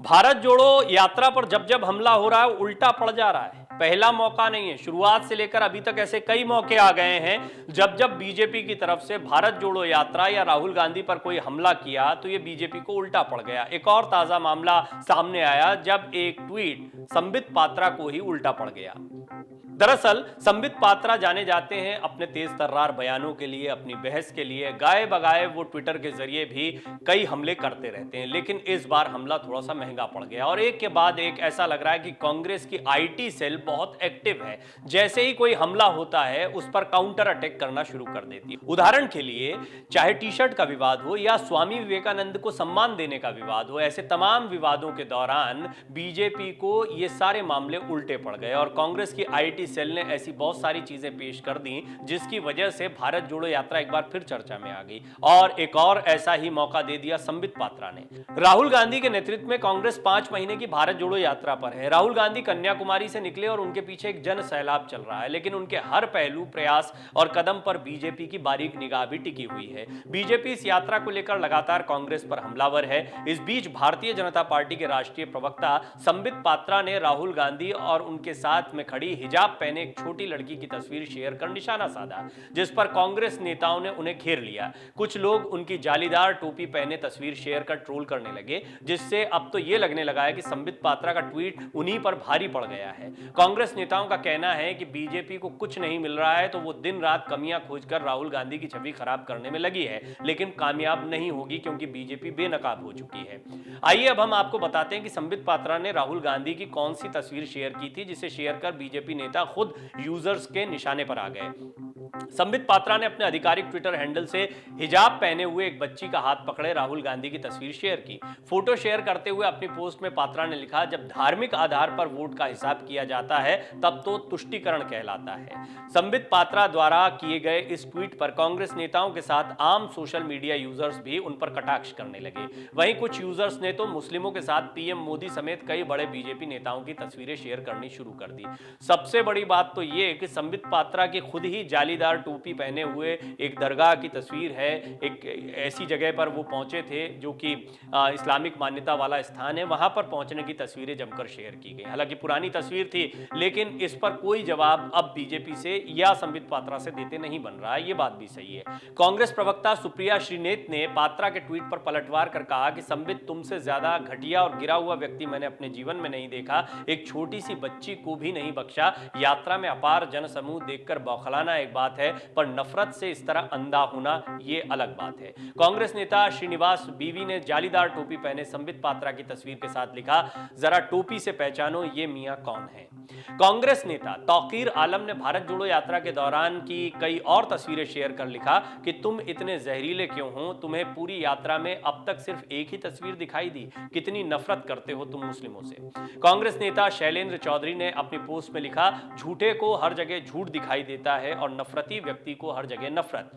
भारत जोड़ो यात्रा पर जब जब हमला हो रहा है उल्टा पड़ जा रहा है। पहला मौका नहीं है, शुरुआत से लेकर अभी तक ऐसे कई मौके आ गए हैं जब जब बीजेपी की तरफ से भारत जोड़ो यात्रा या राहुल गांधी पर कोई हमला किया तो ये बीजेपी को उल्टा पड़ गया। एक और ताजा मामला सामने आया जब एक ट्वीट संबित पात्रा को ही उल्टा पड़ गया। दरअसल संबित पात्रा जाने जाते हैं अपने तेज तर्रार बयानों के लिए, अपनी बहस के लिए। गाए बगाए वो ट्विटर के जरिए भी कई हमले करते रहते हैं, लेकिन इस बार हमला थोड़ा सा महंगा पड़ गया और एक के बाद एक ऐसा लग रहा है कि कांग्रेस की आईटी सेल बहुत एक्टिव है। जैसे ही कोई हमला होता है उस पर काउंटर अटैक करना शुरू कर देती है। उदाहरण के लिए चाहे टी शर्ट का विवाद हो या स्वामी विवेकानंद को सम्मान देने का विवाद हो, ऐसे तमाम विवादों के दौरान बीजेपी को ये सारे मामले उल्टे पड़ गए और कांग्रेस की आईटी सेल ने ऐसी बहुत सारी चीजें पेश कर दी जिसकी वजह से भारत जोड़ो यात्रा एक बार फिर चर्चा में आ गई। और एक और ऐसा ही मौका दे दिया संबित पात्रा ने। राहुल गांधी के नेतृत्व में कांग्रेस 5 महीने की भारत जोड़ो यात्रा पर है। राहुल गांधी कन्याकुमारी से निकले और उनके पीछे एक जन सैलाब चल रहा है, लेकिन उनके हर पहलू, प्रयास और कदम पर बीजेपी की बारीक निगाह भी टिकी हुई है। बीजेपी इस यात्रा को लेकर लगातार कांग्रेस पर हमलावर है। इस बीच भारतीय जनता पार्टी के राष्ट्रीय प्रवक्ता संबित पात्रा ने राहुल गांधी और उनके साथ में खड़ी हिजाब पहने एक छोटी लड़की की तस्वीर शेयर कर निशाना साधा, जिस पर कांग्रेस नेताओं ने उन्हें घेर लिया। कुछ लोग उनकी जालीदार टोपी पहने तस्वीर शेयर कर ट्रोल करने लगे, जिससे अब तो यह लगने लगा है कि संबित पात्रा का ट्वीट उन्हीं पर भारी पड़ गया है। कांग्रेस नेताओं का कहना है कि बीजेपी को कुछ नहीं मिल रहा है तो वो दिन रात कमियां खोजकर राहुल गांधी की छवि खराब करने में लगी है, लेकिन कामयाब नहीं होगी क्योंकि बीजेपी बेनकाब हो चुकी है। आइए अब हम आपको बताते हैं कि संबित पात्रा ने राहुल गांधी की कौन सी तस्वीर शेयर की थी जिसे शेयर कर बीजेपी नेता खुद यूजर्स के निशाने पर आ गए। संबित पात्रा ने अपने आधिकारिक ट्विटर हैंडल से हिजाब पहने हुए एक बच्ची का हाथ पकड़े राहुल गांधी की तस्वीर शेयर की। फोटो शेयर करते हुए अपनी पोस्ट में पात्रा ने लिखा, जब धार्मिक आधार पर वोट का हिसाब किया जाता है तब तो तुष्टीकरण कहलाता है। संबित पात्रा द्वारा किए गए इस ट्वीट पर कांग्रेस नेताओं के साथ आम सोशल मीडिया यूजर्स भी उन पर कटाक्ष करने लगे। वहीं कुछ यूजर्स ने तो मुस्लिमों के साथ पीएम मोदी समेत कई बड़े बीजेपी नेताओं की तस्वीरें शेयर करनी शुरू कर दी। सबसे बड़ी बात तो यह कि संबित पात्रा की खुद ही जालीदार टोपी पहने हुए एक दरगाह की तस्वीर है। एक ऐसी जगह पर वो पहुंचे थे जो कि इस्लामिक मान्यता वाला स्थान है, वहां पर पहुंचने की तस्वीरें जमकर शेयर की गई। हालांकि पुरानी तस्वीर थी, लेकिन इस पर कोई जवाब अब बीजेपी से या संबित पात्रा से देते नहीं बन रहा है, ये बात भी सही है। कांग्रेस प्रवक्ता सुप्रिया श्रीनेत ने पात्रा के ट्वीट पर पलटवार कर कहा कि संबित, तुमसे ज्यादा घटिया और गिरा हुआ व्यक्ति मैंने अपने जीवन में नहीं देखा। एक छोटी सी बच्ची को भी नहीं बख्शा। यात्रा में अपार जनसमूह देखकर बौखलाना एक बात है, पर नफरत से इस तरह अंधा होना ये अलग बात है। कांग्रेस नेता श्रीनिवास बीवी ने जालीदार टोपी पहने संबित पात्रा की तस्वीर के साथ लिखा, जरा टोपी से पहचानो ये मियां कौन है। कांग्रेस नेता तौकीर आलम ने भारत जोड़ो यात्रा के दौरान की कई और तस्वीरें शेयर कर लिखा कि तुम इतने जहरीले क्यों हो, तुम्हें पूरी यात्रा में अब तक सिर्फ एक ही तस्वीर दिखाई दी, कितनी नफरत करते हो तुम मुस्लिमों से। कांग्रेस नेता शैलेंद्र चौधरी ने अपनी पोस्ट में लिखा, झूठे को हर जगह झूठ दिखाई देता है और नफरती व्यक्ति को हर जगह नफरत,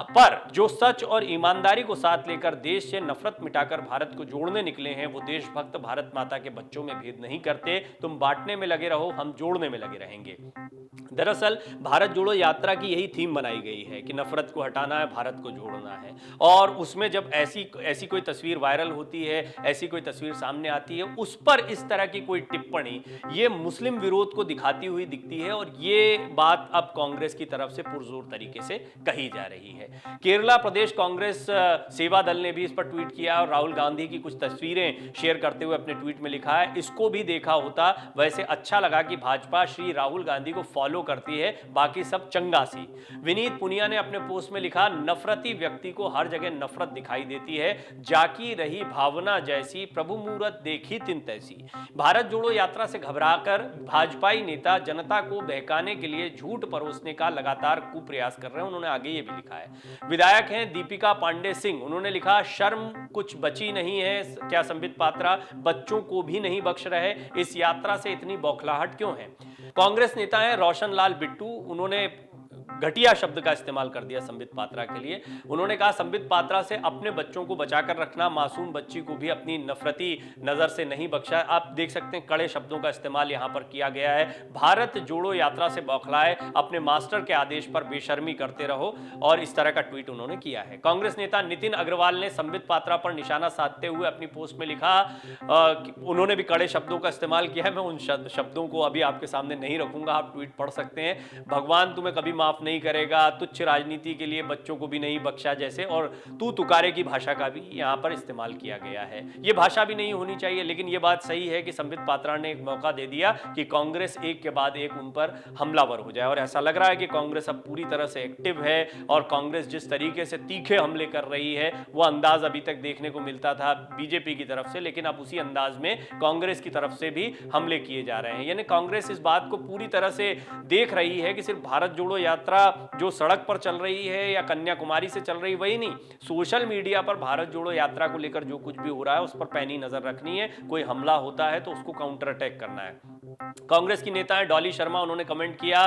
पर जो सच और ईमानदारी को साथ लेकर देश से नफरत मिटाकर भारत को जोड़ने निकले हैं वो देशभक्त भारत माता के बच्चों में भेद नहीं करते। तुम बांटने में लगे रहो, हम जोड़ने में लगे रहेंगे। दरअसल भारत जोड़ो यात्रा की यही थीम बनाई गई है कि नफरत को हटाना है, भारत को जोड़ना है। और उसमें जब ऐसी कोई तस्वीर वायरल होती है, ऐसी कोई तस्वीर सामने आती है, उस पर इस तरह की कोई टिप्पणी ये मुस्लिम विरोध को दिखाती हुई दिखती है और ये बात अब कांग्रेस की तरफ से पुरजोर तरीके से कही जा रही है। केरला प्रदेश कांग्रेस सेवा दल ने भी इस पर ट्वीट किया और राहुल गांधी की कुछ तस्वीरें शेयर करते हुए अपने ट्वीट में लिखा है, इसको भी देखा होता, वैसे अच्छा लगा कि भाजपा श्री राहुल गांधी को फॉलो करती है, बाकी सब चंगासी। विनीत पुनिया ने अपने पोस्ट में लिखा, नफरती व्यक्ति को हर जगह नफरत दिखाई देती है, जाकी रही भावना जैसी, प्रभु मूरत देखी तिन तैसी। भारत जोड़ो यात्रा से घबराकर भाजपाई नेता जनता को बहकाने के लिए झूठ परोसने का लगातार कुप्रयास कर रहे हैं। उन्होंने आगे ये भी लिखा है। विधायक हैं दीपिका पांडे सिंह, उन्होंने लिखा, शर्म कुछ बची नहीं है क्या संबित पात्रा, बच्चों को भी नहीं बख्श रहे, इस यात्रा से इतनी बौखलाहट क्यों है। कांग्रेस नेता है रोशन लाल बिट्टू, उन्होंने घटिया शब्द का इस्तेमाल कर दिया संबित पात्रा के लिए। उन्होंने कहा संबित पात्रा से अपने बच्चों को बचाकर रखना, मासूम बच्ची को भी अपनी नफरती नजर से नहीं बख्शा। आप देख सकते हैं कड़े शब्दों का इस्तेमाल यहां पर किया गया है। भारत जोड़ो यात्रा से बौखलाए, अपने मास्टर के आदेश पर बेशर्मी करते रहो, और इस तरह का ट्वीट उन्होंने किया है। कांग्रेस नेता नितिन अग्रवाल ने संबित पात्रा पर निशाना साधते हुए अपनी पोस्ट में लिखा, उन्होंने भी कड़े शब्दों का इस्तेमाल किया है। मैं उन शब्दों को अभी आपके सामने नहीं रखूंगा, आप ट्वीट पढ़ सकते हैं। भगवान तुम्हें कभी माफ नहीं करेगा, तुच्छ राजनीति के लिए बच्चों को भी नहीं बख्शा जैसे, और तू तुकारे की भाषा का भी यहां पर इस्तेमाल किया गया है। यह भाषा भी नहीं होनी चाहिए, लेकिन यह बात सही है कि संबित पात्रा ने एक मौका दे दिया कि कांग्रेस एक के बाद एक उन पर हमलावर हो जाए, और ऐसा लग रहा है कि कांग्रेस अब पूरी तरह से एक्टिव है, और कांग्रेस जिस तरीके से तीखे हमले कर रही है वो अंदाज अभी तक देखने को मिलता था बीजेपी की तरफ से, लेकिन अब उसी अंदाज में कांग्रेस की तरफ से भी हमले किए जा रहे हैं। यानी कांग्रेस इस बात को पूरी तरह से देख रही है कि सिर्फ भारत जोड़ो यात्रा जो सड़क पर चल रही है या कन्याकुमारी से चल रही वही नहीं, सोशल मीडिया पर भारत जोड़ो यात्रा को लेकर जो कुछ भी हो रहा है उस पर पैनी नजर रखनी है। कोई हमला होता है तो उसको काउंटर अटैक करना है। कांग्रेस की नेता है डॉली शर्मा, उन्होंने कमेंट किया,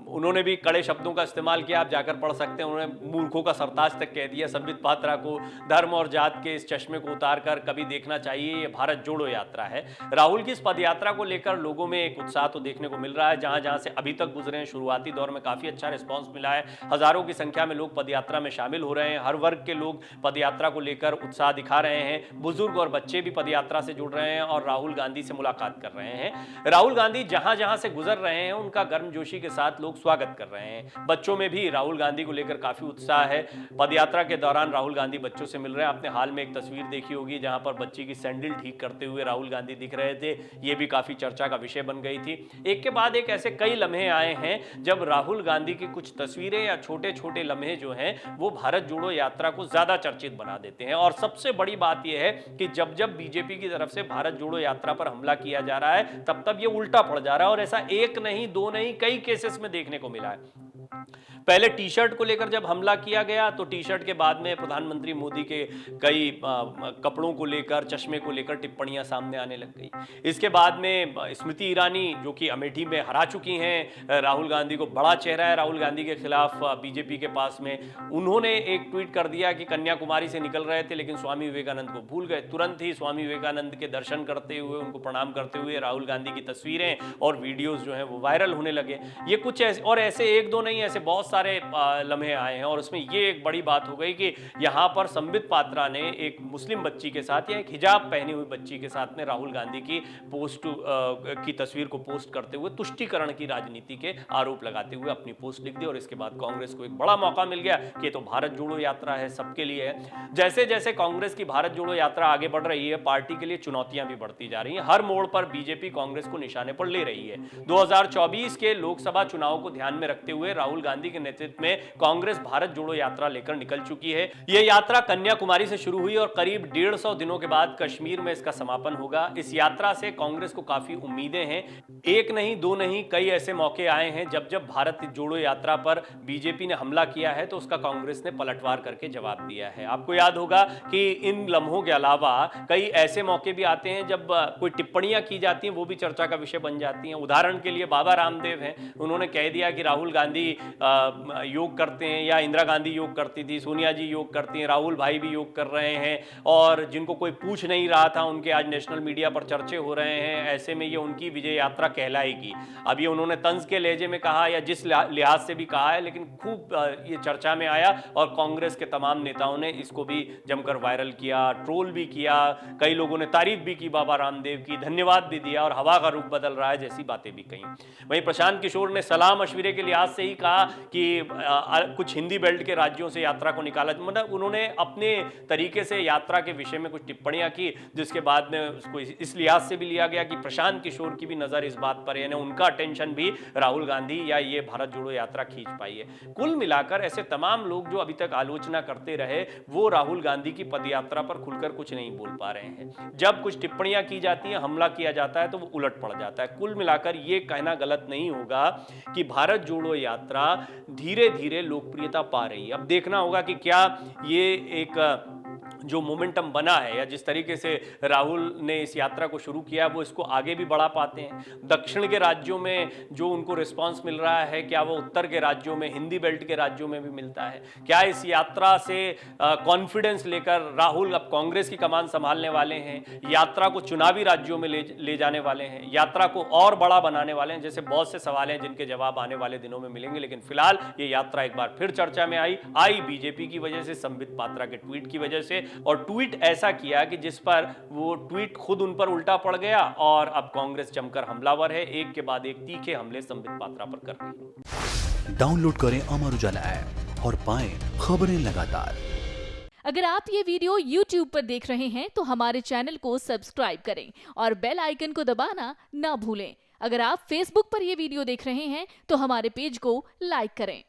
उन्होंने भी कड़े शब्दों का इस्तेमाल किया, आप जाकर पढ़ सकते हैं। उन्होंने मूर्खों का सरताज तक कह दिया संबित पात्रा को। धर्म और जात के इस चश्मे को उतारकर कभी देखना चाहिए, ये भारत जोड़ो यात्रा है। राहुल की इस पदयात्रा को लेकर लोगों में एक उत्साह तो देखने को मिल रहा है। जहां जहां से अभी तक गुजरे हैं, शुरुआती दौर में काफी अच्छा रिस्पांस मिला है। हजारों की संख्या में लोग पदयात्रा में शामिल हो रहे हैं। हर वर्ग के लोग पदयात्रा को लेकर उत्साह दिखा रहे हैं। बुजुर्ग और बच्चे भी पदयात्रा से जुड़ रहे हैं और राहुल गांधी से मुलाकात कर रहे हैं। राहुल गांधी जहां जहां से गुजर रहे हैं उनका गर्मजोशी के साथ लोग स्वागत कर रहे हैं। बच्चों में भी राहुल गांधी को लेकर काफी उत्साह है। पदयात्रा के दौरान राहुल गांधी बच्चों से मिल रहे हैं। आपने हाल में एक तस्वीर देखी होगी जहां पर बच्ची की सैंडल ठीक करते हुए राहुल गांधी दिख रहे थे। यह भी काफी चर्चा का विषय बन गई थी। एक के बाद एक ऐसे कई लम्हे आए हैं जब राहुल गांधी की कुछ तस्वीरें या छोटे छोटे लम्हे जो हैं वो भारत जोड़ो यात्रा को ज्यादा चर्चित बना देते हैं। और सबसे बड़ी बात यह है कि जब जब बीजेपी की तरफ से भारत जोड़ो यात्रा पर हमला किया जा रहा है तब तब ये उल्टा पड़ जा रहा है, और ऐसा एक नहीं दो नहीं कई केसेस में देखने को मिला है। पहले टी शर्ट को लेकर जब हमला किया गया तो टी शर्ट के बाद में प्रधानमंत्री मोदी के कई कपड़ों को लेकर, चश्मे को लेकर टिप्पणियां सामने आने लग गई। इसके बाद में स्मृति ईरानी जो कि अमेठी में हरा चुकी हैं राहुल गांधी को, बड़ा चेहरा है राहुल गांधी के खिलाफ बीजेपी के पास में, उन्होंने एक ट्वीट कर दिया कि कन्याकुमारी से निकल रहे थे लेकिन स्वामी विवेकानंद को भूल गए। तुरंत ही स्वामी विवेकानंद के दर्शन करते हुए, उनको प्रणाम करते हुए राहुल गांधी की तस्वीरें और वीडियोज जो है वो वायरल होने लगे। ये कुछ ऐसे एक दो नहीं, ऐसे बहुत सारे लम्हे आए हैं। और उसमें ये एक बड़ी बात हो गई कि यहां पर संबित पात्रा ने एक मुस्लिम बच्ची के साथ या एक हिजाब पहनी हुई बच्ची के साथ में राहुल गांधी की पोस्ट की तस्वीर को पोस्ट करते हुए तुष्टीकरण की राजनीति के आरोप लगाते हुए अपनी पोस्ट लिख दी। और इसके बाद कांग्रेस को एक बड़ा मौका मिल गया कि तो भारत जोड़ो यात्रा है, सबके लिए है। जैसे जैसे कांग्रेस की भारत जोड़ो यात्रा आगे बढ़ रही है, पार्टी के लिए चुनौतियां भी बढ़ती जा रही हैं। हर मोड़ पर बीजेपी कांग्रेस को निशाने पर ले रही है। 2024 के लोकसभा चुनाव को ध्यान में रखते हुए राहुल गांधी के नेतृत्व में कांग्रेस भारत जोड़ो यात्रा लेकर निकल चुकी है। यह यात्रा कन्याकुमारी से शुरू हुई और करीब 150 दिनों के बाद कश्मीर में इसका समापन होगा। इस यात्रा से कांग्रेस को काफी उम्मीदें हैं। एक नहीं दो नहीं कई ऐसे मौके आए हैं जब जब भारत जोड़ो यात्रा पर बीजेपी ने हमला किया है तो उसका कांग्रेस ने पलटवार करके जवाब दिया है। आपको याद होगा कि इन लम्हों के अलावा कई ऐसे मौके भी आते हैं जब कोई टिप्पणियां की जाती हैं, वो भी चर्चा का विषय बन जाती हैं। उदाहरण के लिए बाबा रामदेव हैं, उन्होंने कह दिया कि राहुल गांधी योग करते हैं या इंदिरा गांधी योग करती थी, सोनिया जी योग करती हैं, राहुल भाई भी योग कर रहे हैं, और जिनको कोई पूछ नहीं रहा था उनके आज नेशनल मीडिया पर चर्चे हो रहे हैं। ऐसे में ये उनकी विजय यात्रा कहलाएगी। अब ये उन्होंने तंज के लहजे में कहा या जिस लिहाज से भी कहा है, लेकिन खूब ये चर्चा में आया और कांग्रेस के तमाम नेताओं ने इसको भी जमकर वायरल किया, ट्रोल भी किया। कई लोगों ने तारीफ भी की बाबा रामदेव की, धन्यवाद भी दिया और हवा का रुख बदल रहा है जैसी बातें भी कही। वहीं प्रशांत किशोर ने सलाह मशविरे के लिहाज से ही कहा कि कुछ हिंदी बेल्ट के राज्यों से यात्रा को निकाला, मतलब उन्होंने अपने तरीके से यात्रा के विषय में कुछ टिप्पणियां की, जिसके बाद में उसको इस लिहाज से भी लिया गया कि प्रशांत किशोर की भी नजर इस बात पर, यानी उनका अटेंशन भी राहुल गांधी या ये भारत जोड़ो यात्रा खींच पाई है। कुल मिलाकर ऐसे तमाम लोग जो अभी तक आलोचना करते रहे वो राहुल गांधी की पदयात्रा पर खुलकर कुछ नहीं बोल पा रहे हैं। जब कुछ टिप्पणियां की जाती हैं, हमला किया जाता है तो वो उलट पड़ जाता है। कुल मिलाकर ये कहना गलत नहीं होगा कि भारत जोड़ो यात्रा धीरे धीरे लोकप्रियता पा रही है। अब देखना होगा कि क्या ये एक जो मोमेंटम बना है या जिस तरीके से राहुल ने इस यात्रा को शुरू किया वो इसको आगे भी बढ़ा पाते हैं। दक्षिण के राज्यों में जो उनको रिस्पांस मिल रहा है, क्या वो उत्तर के राज्यों में, हिंदी बेल्ट के राज्यों में भी मिलता है? क्या इस यात्रा से कॉन्फिडेंस लेकर राहुल अब कांग्रेस की कमान संभालने वाले हैं, यात्रा को चुनावी राज्यों में ले जाने वाले हैं, यात्रा को और बड़ा बनाने वाले हैं? जैसे बहुत से सवाल हैं जिनके जवाब आने वाले दिनों में मिलेंगे, लेकिन फिलहाल ये यात्रा एक बार फिर चर्चा में आई बीजेपी की वजह से, संबित पात्रा के ट्वीट की वजह से, और ट्वीट ऐसा किया कि जिस पर वो ट्वीट खुद उन पर उल्टा पड़ गया और अब कांग्रेस जमकर हमलावर है, एक के बाद एक तीखे हमले संबित पात्रा पर कर रही है। डाउनलोड करें अमर उजाला ऐप और पाएं खबरें लगातार। अगर आप ये वीडियो YouTube पर देख रहे हैं तो हमारे चैनल को सब्सक्राइब करें और बेल आइकन को दबाना ना भूलें। अगर आप Facebook पर ये वीडियो देख रहे हैं तो हमारे पेज को लाइक करें।